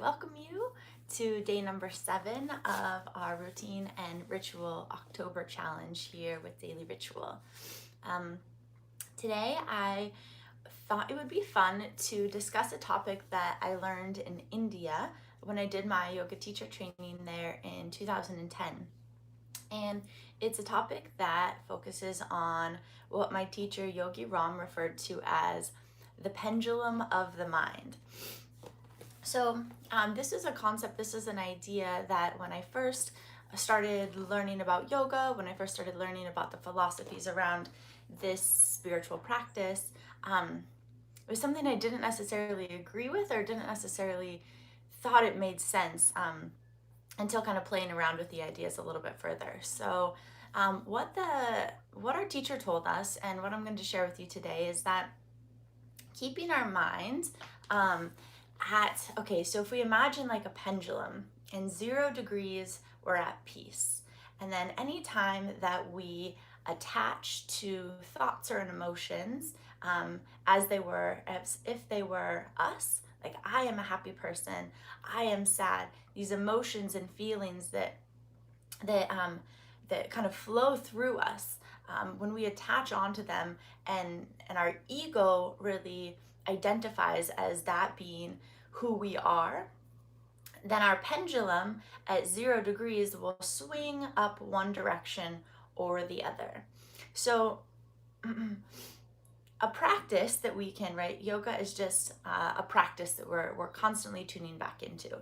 welcome you to day number 7 of our routine and ritual October challenge here with Daily Ritual. Today I thought it would be fun to discuss a topic that I learned in India when I did my yoga teacher training there in 2010. And it's a topic that focuses on what my teacher Yogi Ram referred to as the pendulum of the mind. So this is a concept, this is an idea that when I first started learning about yoga, when I first started learning about the philosophies around this spiritual practice, it was something I didn't necessarily agree with or didn't necessarily thought it made sense until kind of playing around with the ideas a little bit further. So what our teacher told us and what I'm going to share with you today is that keeping our mind so if we imagine like a pendulum, in 0 degrees we're at peace, and then anytime that we attach to thoughts or emotions as if they were us, like I am a happy person, I am sad, these emotions and feelings that kind of flow through us, when we attach onto them and our ego really identifies as that being who we are, then our pendulum at 0 degrees will swing up one direction or the other. So a practice that we can, right? Yoga is just a practice that we're constantly tuning back into.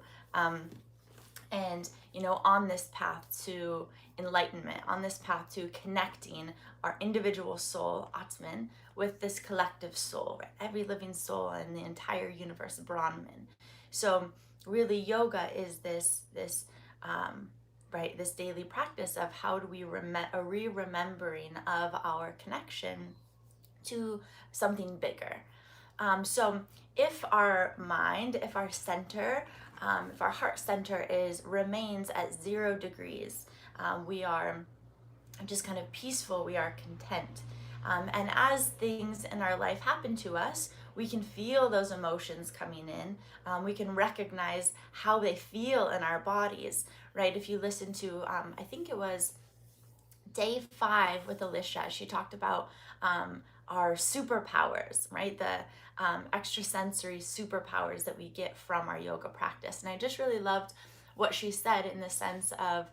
And on this path to enlightenment, on this path to connecting our individual soul, Atman, with this collective soul, right? Every living soul in the entire universe, Brahman. So really, yoga is this daily practice of how do we a re-remembering of our connection to something bigger. So if our mind, if our center, if our heart center remains at 0 degrees, we are just kind of peaceful, we are content. And as things in our life happen to us, we can feel those emotions coming in. We can recognize how they feel in our bodies, right? If you listen to, I think it was day 5 with Alicia, she talked about our superpowers, right? The extrasensory superpowers that we get from our yoga practice. And I just really loved what she said in the sense of,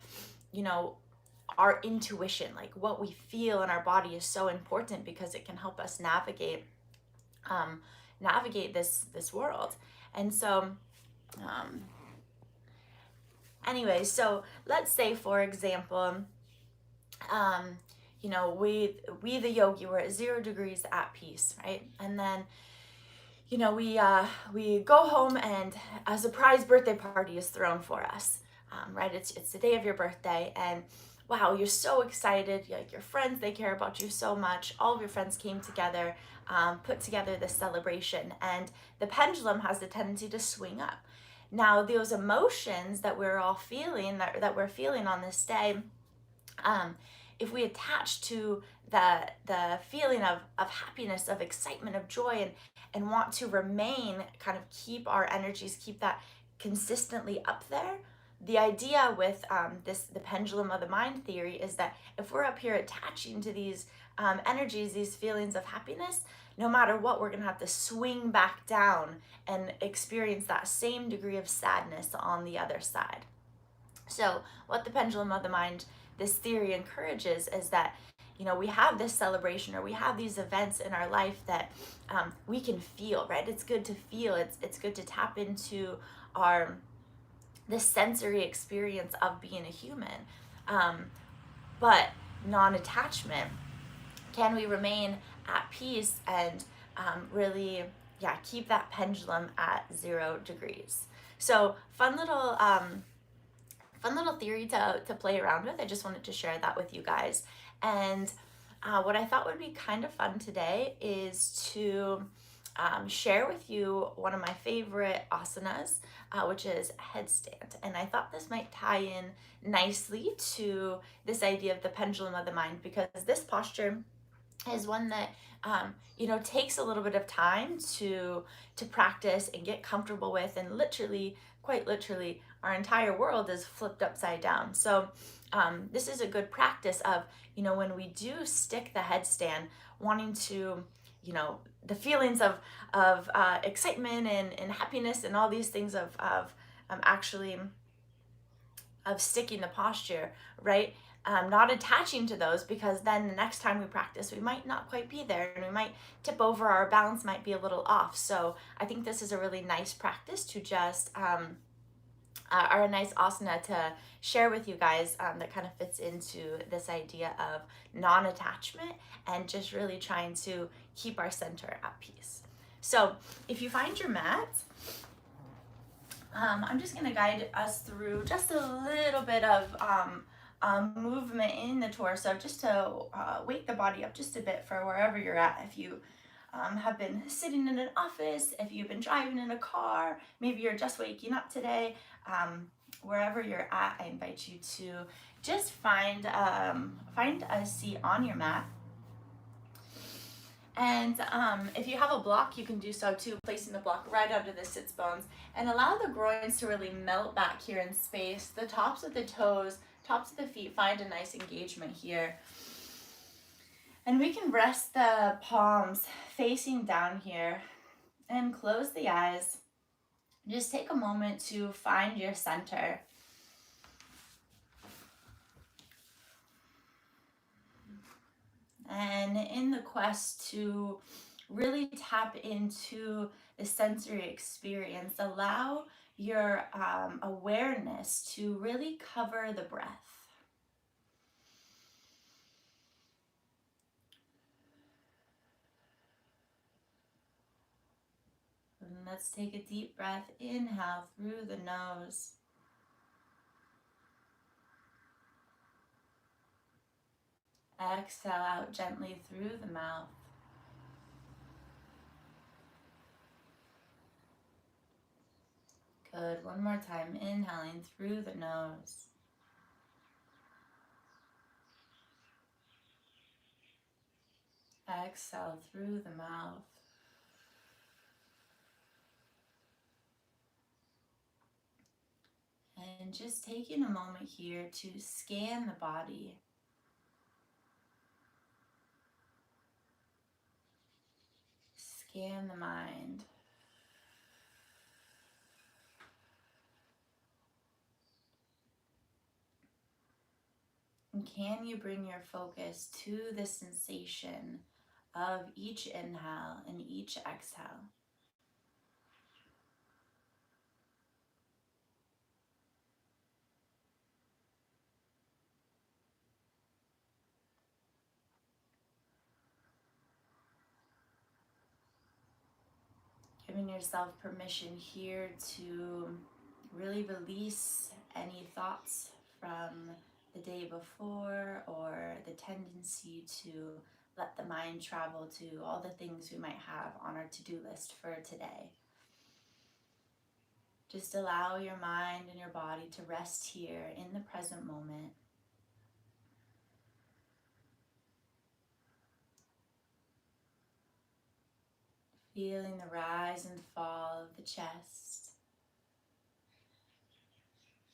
our intuition, like what we feel in our body is so important because it can help us navigate this world. And so so let's say, for example, we the yogi were at 0 degrees at peace, right? And then we go home and a surprise birthday party is thrown for us, right? It's the day of your birthday, and wow, you're so excited. Like your friends, they care about you so much. All of your friends came together, put together this celebration, and the pendulum has the tendency to swing up. Now, those emotions that we're all feeling, that we're feeling on this day, if we attach to the feeling of happiness, of excitement, of joy, and want to remain, kind of keep our energies, keep that consistently up there, the idea with the pendulum of the mind theory is that if we're up here attaching to these energies, these feelings of happiness, no matter what, we're going to have to swing back down and experience that same degree of sadness on the other side. So what the pendulum of the mind, this theory, encourages is that we have this celebration, or we have these events in our life that we can feel, right? It's good to feel. It's good to tap into the sensory experience of being a human. But non-attachment, can we remain at peace and really, keep that pendulum at 0 degrees? So fun little theory to play around with. I just wanted to share that with you guys. And what I thought would be kind of fun today is to share with you one of my favorite asanas, which is headstand. And I thought this might tie in nicely to this idea of the pendulum of the mind, because this posture is one that takes a little bit of time to practice and get comfortable with, and literally, quite literally, our entire world is flipped upside down. So this is a good practice of, when we do stick the headstand, wanting to, the feelings of excitement and happiness and all these things of actually of sticking the posture, right? Not attaching to those, because then the next time we practice, we might not quite be there and we might tip over, our balance might be a little off. So I think this is a really nice practice to just, or a nice asana to share with you guys, that kind of fits into this idea of non-attachment and just really trying to keep our center at peace. So if you find your mat, I'm just going to guide us through just a little bit of movement in the torso, just to wake the body up just a bit for wherever you're at. If you have been sitting in an office, if you've been driving in a car, maybe you're just waking up today, wherever you're at, I invite you to just find a seat on your mat. And if you have a block, you can do so too, placing the block right under the sits bones, and allow the groins to really melt back here in space. The tops of the toes, tops of the feet find a nice engagement here. And we can rest the palms facing down here and close the eyes. Just take a moment to find your center. And in the quest to really tap into the sensory experience, allow your awareness to really cover the breath. And let's take a deep breath. Inhale through the nose. Exhale out gently through the mouth. Good. One more time. Inhaling through the nose. Exhale through the mouth. And just taking a moment here to scan the body. Scan the mind. And can you bring your focus to the sensation of each inhale and each exhale? Giving yourself permission here to really release any thoughts from the day before, or the tendency to let the mind travel to all the things we might have on our to-do list for today. Just allow your mind and your body to rest here in the present moment. Feeling the rise and fall of the chest.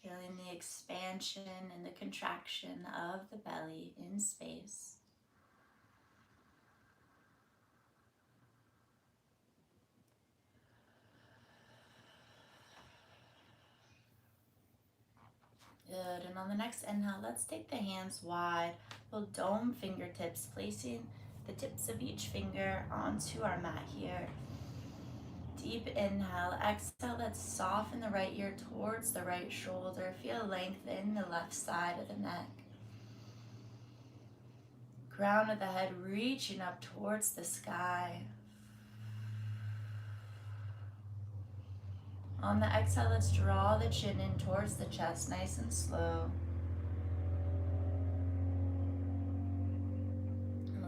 Feeling the expansion and the contraction of the belly in space. Good, and on the next inhale, let's take the hands wide. We'll dome fingertips, placing the tips of each finger onto our mat here. Deep inhale, exhale, let's soften the right ear towards the right shoulder. Feel length in the left side of the neck. Crown of the head reaching up towards the sky. On the exhale, let's draw the chin in towards the chest, nice and slow.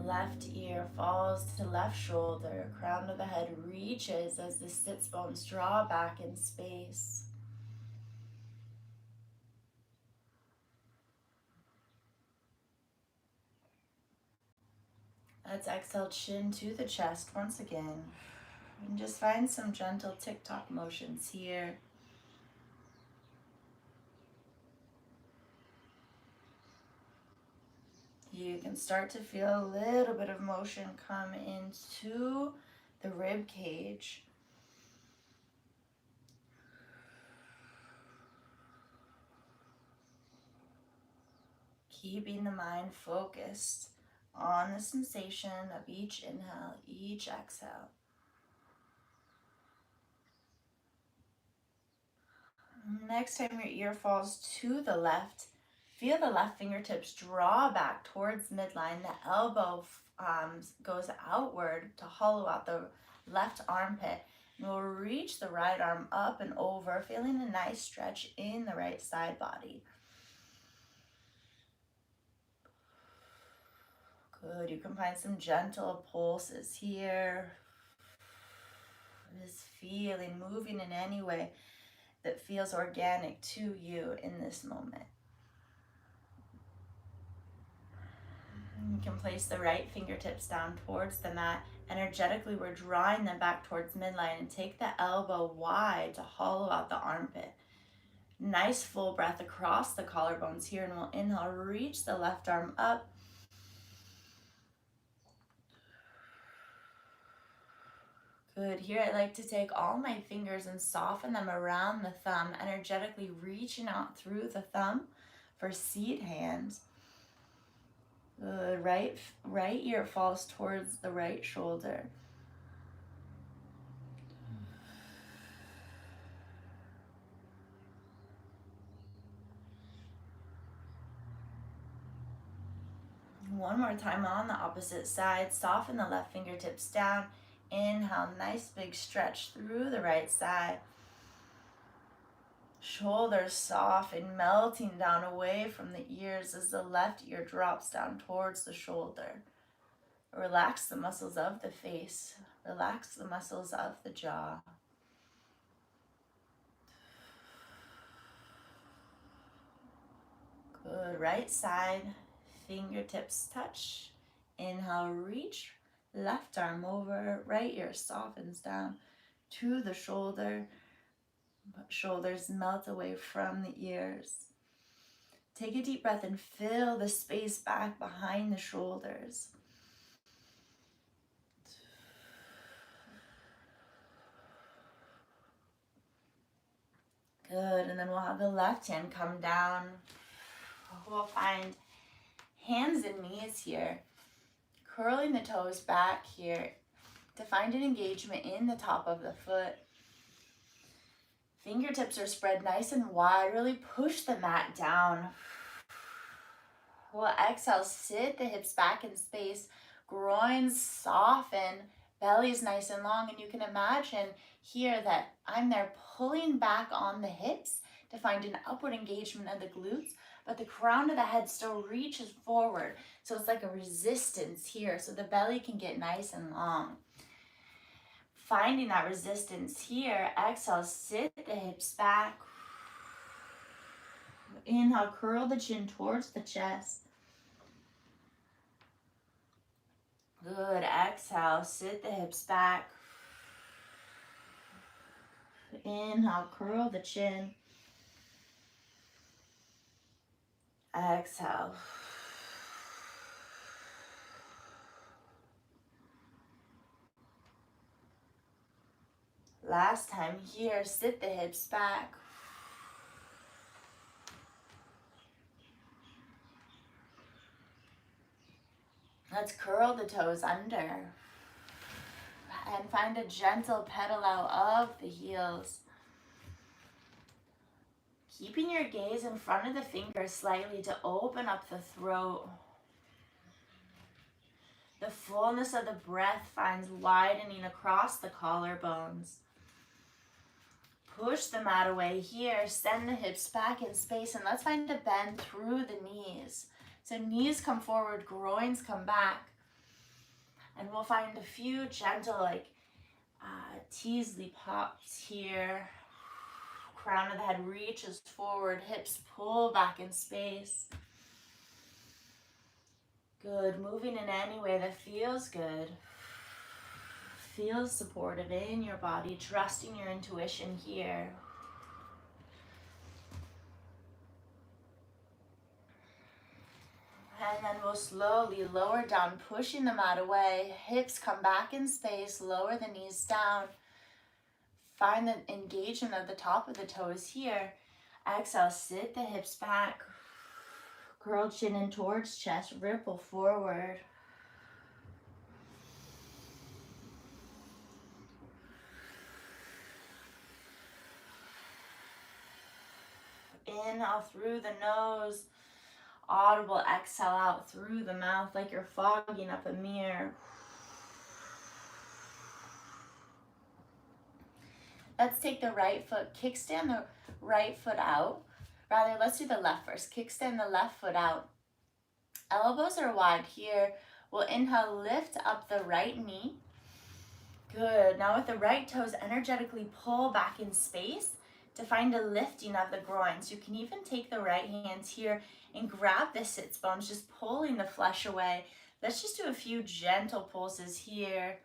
Left ear falls to left shoulder. Crown of the head reaches as the sits bones draw back in space. Let's exhale, chin to the chest once again. And just find some gentle tick-tock motions here. You can start to feel a little bit of motion come into the rib cage. Keeping the mind focused on the sensation of each inhale, each exhale. Next time your ear falls to the left, feel the left fingertips draw back towards midline. The elbow goes outward to hollow out the left armpit. And we'll reach the right arm up and over, feeling a nice stretch in the right side body. Good. You can find some gentle pulses here. This feeling, moving in any way that feels organic to you in this moment. You can place the right fingertips down towards the mat. Energetically, we're drawing them back towards midline, and take the elbow wide to hollow out the armpit. Nice full breath across the collarbones here, and we'll inhale, reach the left arm up. Good. Here I like to take all my fingers and soften them around the thumb, energetically reaching out through the thumb for seed hands. Good. Right ear falls towards the right shoulder. One more time on the opposite side. Soften the left fingertips down. Inhale, nice big stretch through the right side. Shoulders soften, melting down away from the ears as the left ear drops down towards the shoulder. Relax the muscles of the face. Relax the muscles of the jaw. Good. Right side, fingertips touch. Inhale, reach. Left arm over, right ear softens down to the shoulder. Shoulders melt away from the ears. Take a deep breath and fill the space back behind the shoulders. Good, and then we'll have the left hand come down. We'll find hands and knees here. Curling the toes back here to find an engagement in the top of the foot. Fingertips are spread nice and wide. Really push the mat down. We'll exhale, sit the hips back in space. Groins soften. Belly is nice and long. And you can imagine here that I'm there pulling back on the hips to find an upward engagement of the glutes, but the crown of the head still reaches forward. So it's like a resistance here, so the belly can get nice and long. Finding that resistance here, exhale, sit the hips back. Inhale, curl the chin towards the chest. Good, exhale, sit the hips back. Inhale, curl the chin. Exhale. Last time here, sit the hips back. Let's curl the toes under and find a gentle pedal out of the heels. Keeping your gaze in front of the fingers slightly to open up the throat. The fullness of the breath finds widening across the collarbones. Push the mat away here, send the hips back in space, and let's find a bend through the knees. So knees come forward, groins come back. And we'll find a few gentle Teasley pops here. Crown of the head reaches forward, hips pull back in space. Good. Moving in any way that feels good. Feels supportive in your body. Trusting your intuition here. And then we'll slowly lower down, pushing the mat away. Hips come back in space. Lower the knees down. Find the engagement of the top of the toes here. Exhale, sit the hips back. Curl chin in towards chest. Ripple forward. Inhale through the nose. Audible exhale out through the mouth like you're fogging up a mirror. Let's take the right foot, kickstand the right foot out. Rather, let's do the left first. Kickstand the left foot out. Elbows are wide here. We'll inhale, lift up the right knee. Good. Now with the right toes, energetically pull back in space to find a lifting of the groin. So you can even take the right hands here and grab the sits bones, just pulling the flesh away. Let's just do a few gentle pulses here.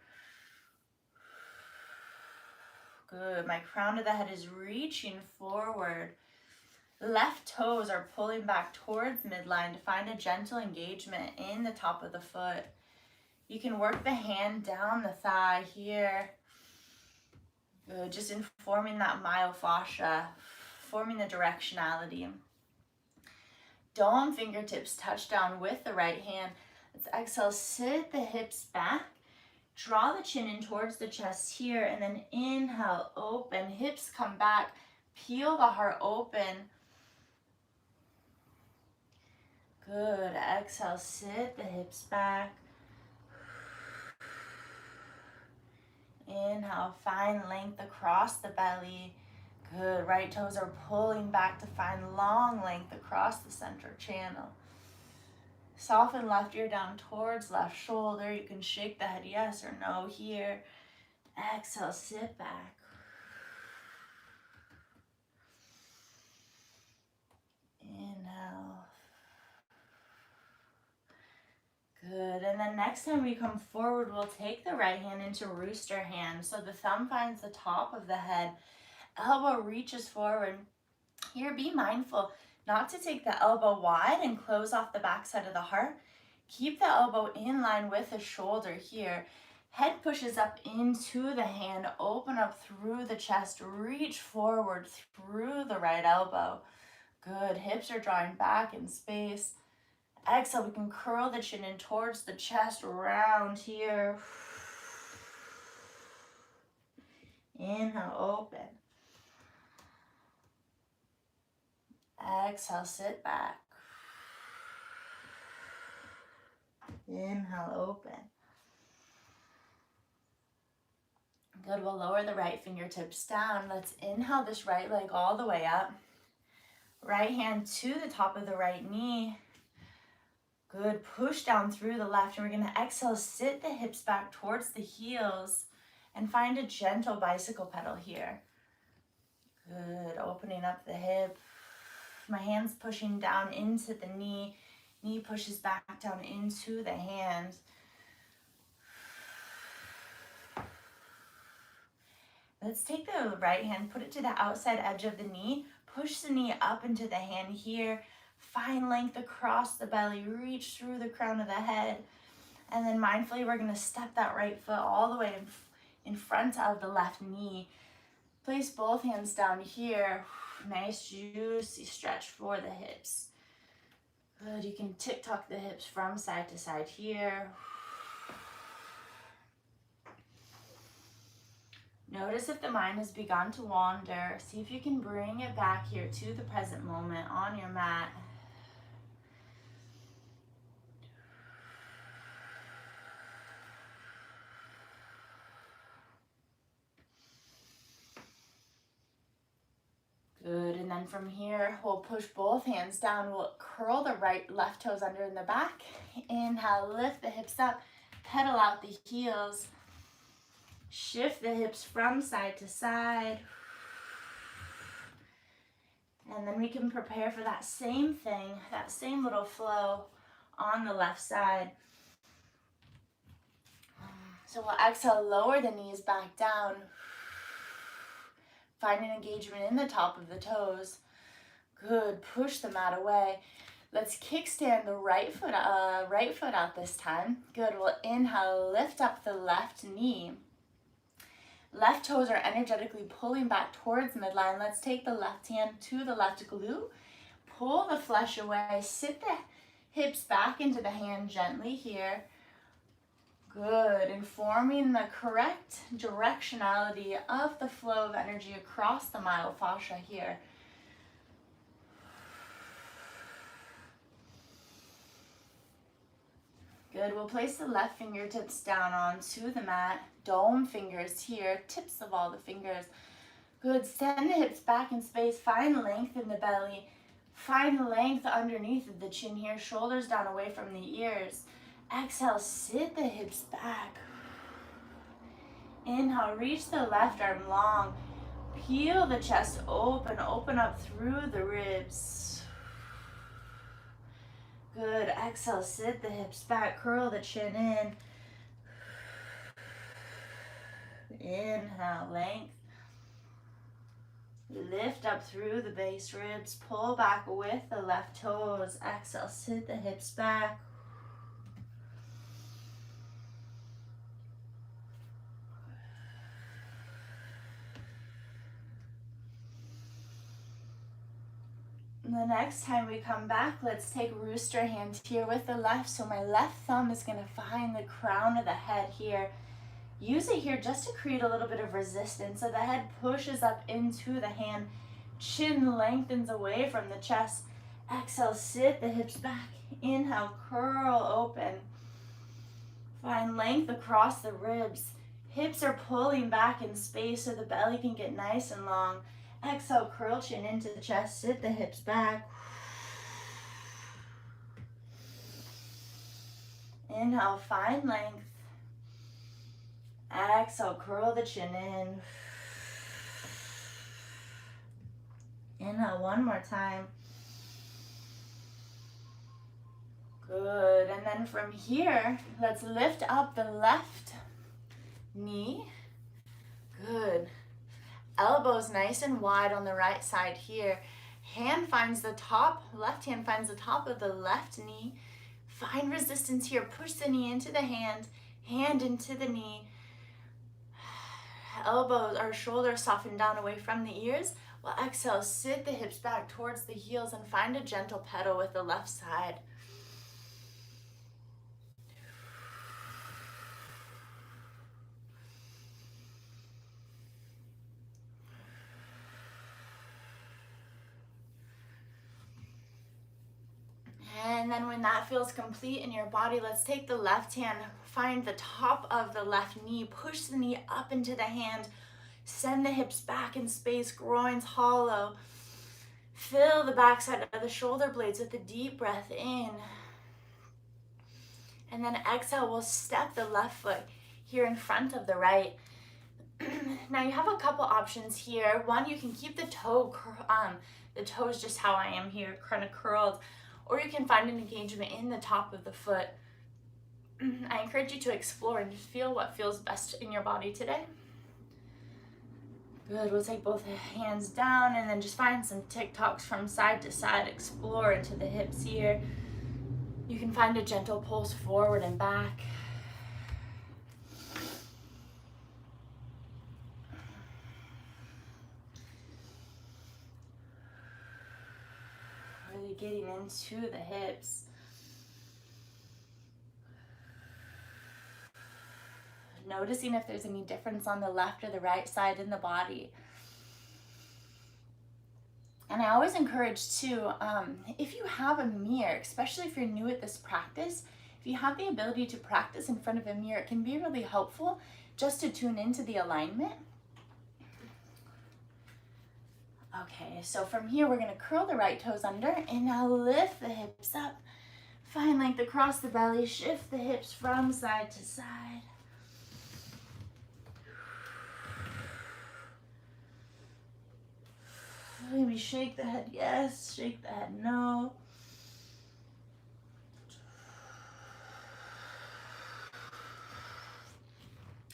Good. My crown of the head is reaching forward. Left toes are pulling back towards midline to find a gentle engagement in the top of the foot. You can work the hand down the thigh here. Good. Just informing that myofascia, forming the directionality. Dome fingertips touch down with the right hand. Let's exhale, sit the hips back. Draw the chin in towards the chest here, and then inhale, open. Hips come back. Peel the heart open. Good. Exhale, sit the hips back. Inhale, find length across the belly. Good. Right toes are pulling back to find long length across the center channel. Soften left ear down towards left shoulder. You can shake the head yes or no here. Exhale, sit back. Inhale. Good. And then next time we come forward, we'll take the right hand into rooster hand. So the thumb finds the top of the head. Elbow reaches forward. Here, be mindful not to take the elbow wide and close off the backside of the heart. Keep the elbow in line with the shoulder here. Head pushes up into the hand. Open up through the chest. Reach forward through the right elbow. Good. Hips are drawing back in space. Exhale, we can curl the chin in towards the chest, round here. Inhale, open. Exhale, sit back. Inhale, open. Good, we'll lower the right fingertips down. Let's inhale this right leg all the way up. Right hand to the top of the right knee. Good, push down through the left, and we're gonna exhale, sit the hips back towards the heels and find a gentle bicycle pedal here. Good, opening up the hip. My hand's pushing down into the knee. Knee pushes back down into the hand. Let's take the right hand, put it to the outside edge of the knee, push the knee up into the hand here. Find length across the belly, reach through the crown of the head. And then mindfully, we're gonna step that right foot all the way in front of the left knee. Place both hands down here. Nice juicy stretch for the hips. Good, you can tick-tock the hips from side to side here. Notice if the mind has begun to wander. See if you can bring it back here to the present moment on your mat. Good, and then from here, we'll push both hands down. We'll curl the left toes under in the back. Inhale, lift the hips up, pedal out the heels. Shift the hips from side to side. And then we can prepare for that same thing, that same little flow on the left side. So we'll exhale, lower the knees back down. Find an engagement in the top of the toes. Good, push the mat away. Let's kickstand the right foot out this time. Good, we'll inhale, lift up the left knee. Left toes are energetically pulling back towards midline. Let's take the left hand to the left glute. Pull the flesh away. Sit the hips back into the hand gently here. Good, and forming the correct directionality of the flow of energy across the myofascia here. Good, we'll place the left fingertips down onto the mat. Dome fingers here, tips of all the fingers. Good, send the hips back in space. Find length in the belly. Find length underneath of the chin here. Shoulders down away from the ears. Exhale, sit the hips back. Inhale, reach the left arm long. Peel the chest open, open up through the ribs. Good, exhale, sit the hips back, curl the chin in. Inhale, length. Lift up through the base ribs, pull back with the left toes. Exhale, sit the hips back. The next time we come back, let's take rooster hand here with the left. So my left thumb is going to find the crown of the head here. Use it here just to create a little bit of resistance. So the head pushes up into the hand. Chin lengthens away from the chest. Exhale, sit the hips back. Inhale, curl open. Find length across the ribs. Hips are pulling back in space so the belly can get nice and long. Exhale, curl chin into the chest, sit the hips back. Inhale, find length. Exhale, curl the chin in. Inhale, one more time. Good, and then from here, let's lift up the left knee. Good. Elbows nice and wide on the right side here. Hand finds the top, left hand finds the top of the left knee. Find resistance here. Push the knee into the hand into the knee. Elbows or shoulders soften down away from the ears. We'll exhale, sit the hips back towards the heels and find a gentle pedal with the left side. And then when that feels complete in your body, let's take the left hand, find the top of the left knee, push the knee up into the hand, send the hips back in space, groins hollow. Fill the backside of the shoulder blades with a deep breath in. And then exhale, we'll step the left foot here in front of the right. Now you have a couple options here. One, you can keep the toes just how I am here, kind of curled. Or you can find an engagement in the top of the foot. I encourage you to explore and just feel what feels best in your body today. Good, we'll take both hands down and then just find some tick-tocks from side to side. Explore into the hips here. You can find a gentle pulse forward and back. Really getting into the hips. Noticing if there's any difference on the left or the right side in the body. And I always encourage too, if you have a mirror, especially if you're new at this practice, if you have the ability to practice in front of a mirror, it can be really helpful just to tune into the alignment. Okay, so from here, we're gonna curl the right toes under and now lift the hips up. Find length across the belly, shift the hips from side to side. Maybe shake the head yes, shake the head no.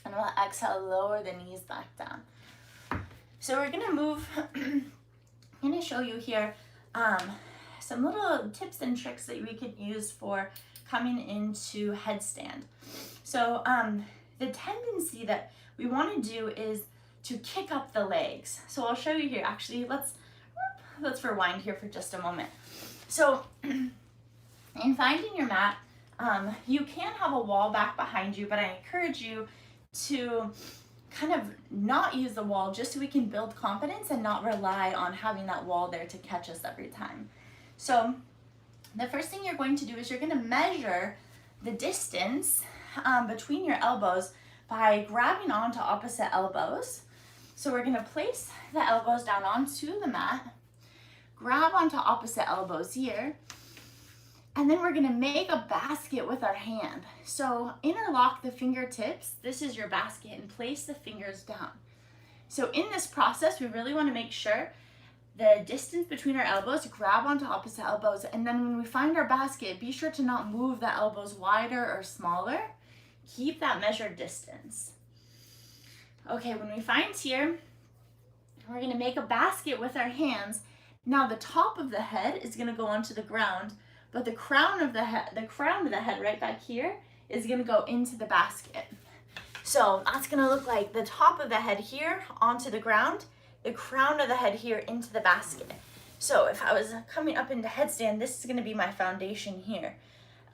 And we'll exhale, lower the knees back down. So we're gonna move, I'm gonna show you here some little tips and tricks that we could use for coming into headstand. So the tendency that we wanna do is to kick up the legs. So I'll show you here. Actually, let's rewind here for just a moment. So in finding your mat, you can have a wall back behind you, but I encourage you to kind of not use the wall just so we can build confidence and not rely on having that wall there to catch us every time. So the first thing you're going to do is you're going to measure the distance between your elbows by grabbing onto opposite elbows. So we're going to place the elbows down onto the mat, grab onto opposite elbows here, and then we're gonna make a basket with our hand. So interlock the fingertips, this is your basket, and place the fingers down. So in this process, we really wanna make sure the distance between our elbows, grab onto opposite elbows, and then when we find our basket, be sure to not move the elbows wider or smaller. Keep that measured distance. Okay, when we find here, we're gonna make a basket with our hands. Now the top of the head is gonna go onto the ground, but the crown of the head right back here is gonna go into the basket. So that's gonna look like the top of the head here onto the ground, the crown of the head here into the basket. So if I was coming up into headstand, this is gonna be my foundation here.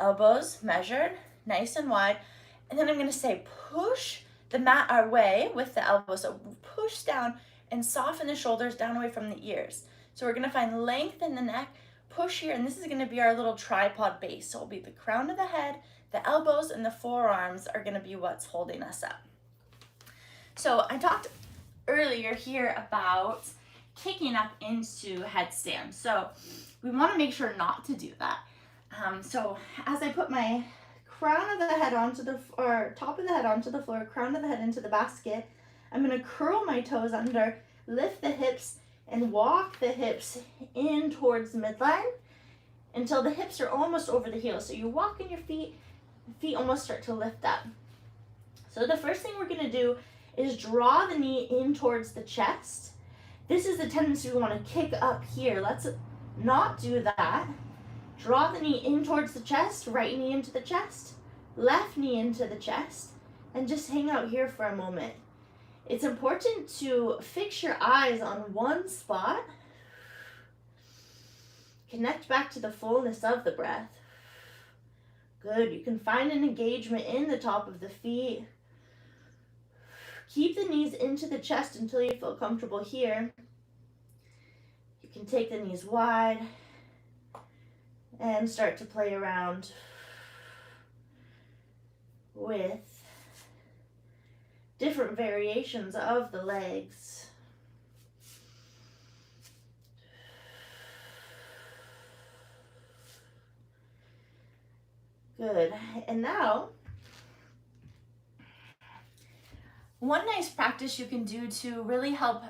Elbows measured, nice and wide. And then I'm gonna say push the mat our way with the elbows. So push down and soften the shoulders down away from the ears. So we're gonna find length in the neck, push here, and this is gonna be our little tripod base. So it'll be the crown of the head, the elbows, and the forearms are gonna be what's holding us up. So I talked earlier here about kicking up into headstand. So we wanna make sure not to do that. So as I put my crown of the head onto the, or top of the head onto the floor, crown of the head into the basket, I'm gonna curl my toes under, lift the hips, and walk the hips in towards midline until the hips are almost over the heels. So you walk in your feet, the feet almost start to lift up. So the first thing we're gonna do is draw the knee in towards the chest. This is the tendency we wanna kick up here. Let's not do that. Draw the knee in towards the chest, right knee into the chest, left knee into the chest, and just hang out here for a moment. It's important to fix your eyes on one spot. Connect back to the fullness of the breath. Good, you can find an engagement in the top of the feet. Keep the knees into the chest until you feel comfortable here. You can take the knees wide and start to play around with different variations of the legs. Good. And now, one nice practice you can do to really help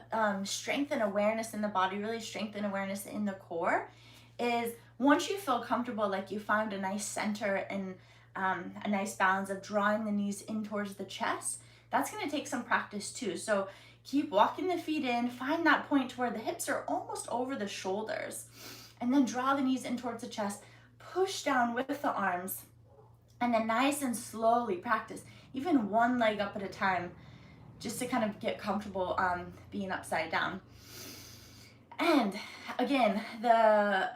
strengthen awareness in the body, really strengthen awareness in the core, is once you feel comfortable, like you found a nice center and a nice balance of drawing the knees in towards the chest, that's going to take some practice too. So keep walking the feet in, find that point to where the hips are almost over the shoulders, and then draw the knees in towards the chest, push down with the arms, and then nice and slowly practice, even one leg up at a time, just to kind of get comfortable being upside down. And again, the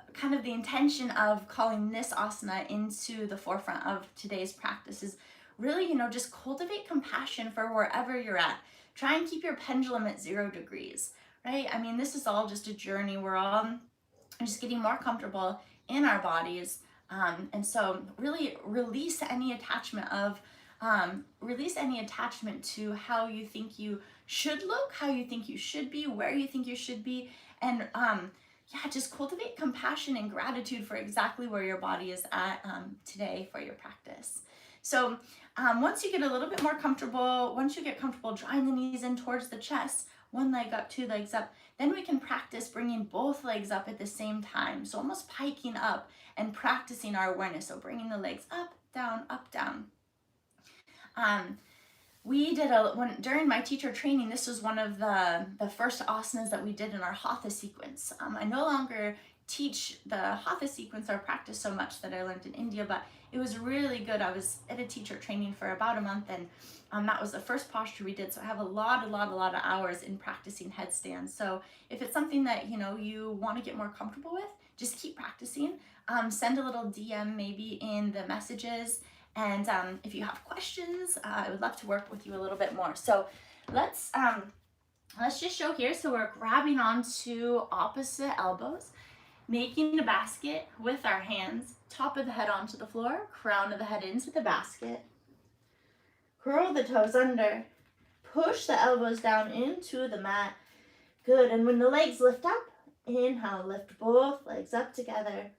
intention of calling this asana into the forefront of today's practice is really, just cultivate compassion for wherever you're at. Try and keep your pendulum at 0 degrees, right? I mean, this is all just a journey. We're all just getting more comfortable in our bodies. And so really release any attachment to how you think you should look, how you think you should be, where you think you should be. And just cultivate compassion and gratitude for exactly where your body is at today for your practice. So once you get a little bit more comfortable, once you get comfortable drawing the knees in towards the chest, one leg up, 2 legs up, then we can practice bringing both legs up at the same time. So almost piking up and practicing our awareness. So bringing the legs up, down, up, down. we did during my teacher training, this was one of the first asanas that we did in our hatha sequence. I no longer teach the hatha sequence or practice so much that I learned in India, but it was really good. I was at a teacher training for about a month, and that was the first posture we did. So I have a lot of hours in practicing headstands. So if it's something that you want to get more comfortable with, just keep practicing. Send a little DM maybe in the messages. And if you have questions, I would love to work with you a little bit more. So let's just show here. So we're grabbing onto opposite elbows, making a basket with our hands, top of the head onto the floor, crown of the head into the basket. Curl the toes under, push the elbows down into the mat. Good, and when the legs lift up, inhale, lift both legs up together.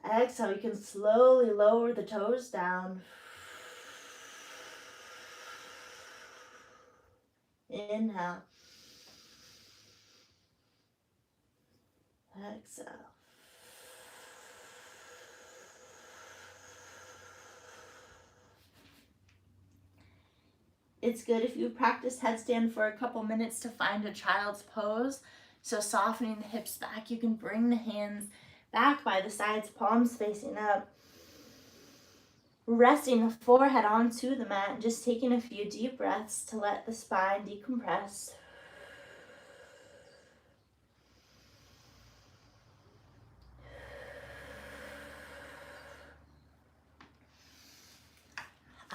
Exhale, you can slowly lower the toes down. Inhale. Exhale. It's good if you practice headstand for a couple minutes to find a child's pose. So softening the hips back, you can bring the hands back by the sides, palms facing up. Resting the forehead onto the mat and just taking a few deep breaths to let the spine decompress.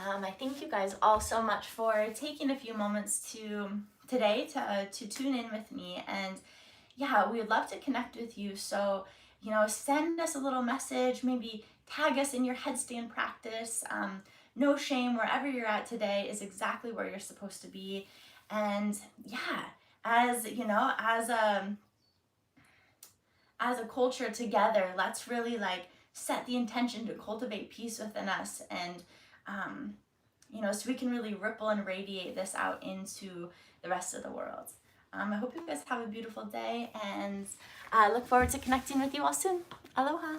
I thank you guys all so much for taking a few moments today to tune in with me. And yeah, we would love to connect with you. So, send us a little message, maybe tag us in your headstand practice. No shame, wherever you're at today is exactly where you're supposed to be. And yeah, as a culture together, let's really set the intention to cultivate peace within us, and so we can really ripple and radiate this out into the rest of the world. I hope you guys have a beautiful day, and I look forward to connecting with you all soon. Aloha.